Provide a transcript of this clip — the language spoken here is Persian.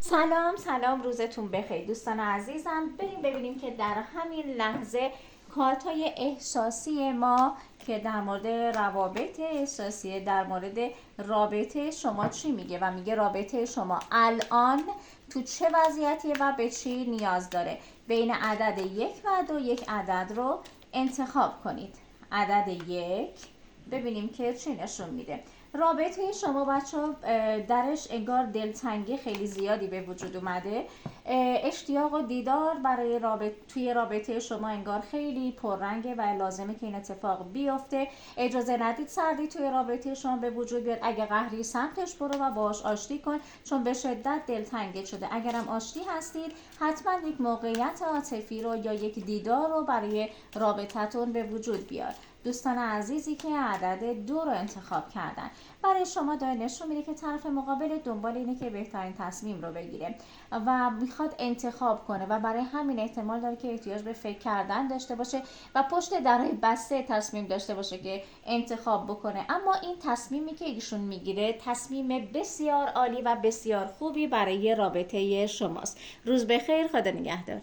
سلام روزتون بخیر دوستان عزیزم. بریم ببینیم که در همین لحظه کارت‌های احساسی ما که در مورد روابط احساسی، در مورد رابطه شما چی میگه و میگه رابطه شما الان تو چه وضعیتیه و به چی نیاز داره. بین عدد 1 و 2 یک عدد رو انتخاب کنید. عدد 1 ببینیم که چی نشون میده. رابطه شما بچه‌ها درش انگار دلتنگی خیلی زیادی به وجود اومده. اشتیاق و دیدار برای توی رابطه شما انگار خیلی پررنگه و لازمه که این اتفاق بیفته. اجازه ندید سردی توی رابطه شما به وجود بیاد. اگه قهری سمتش برو و باهاش آشتی کن، چون به شدت دلتنگت شده. اگرم آشتی هستید حتما یک موقعیت عاطفی رو یا یک دیدار رو برای رابطتون به وجود بیار. دوستان عزیزی که عدد 2 رو انتخاب کردن، برای شما داره نشون میده که طرف مقابل دنبال اینه که بهترین تصمیم رو بگیره و میخواد انتخاب کنه و برای همین احتمال داره که احتیاج به فکر کردن داشته باشه و پشت درهای بسته تصمیم داشته باشه که انتخاب بکنه. اما این تصمیمی که ایشون میگیره تصمیم بسیار عالی و بسیار خوبی برای رابطه شماست. روز بخیر، خدا نگهدار.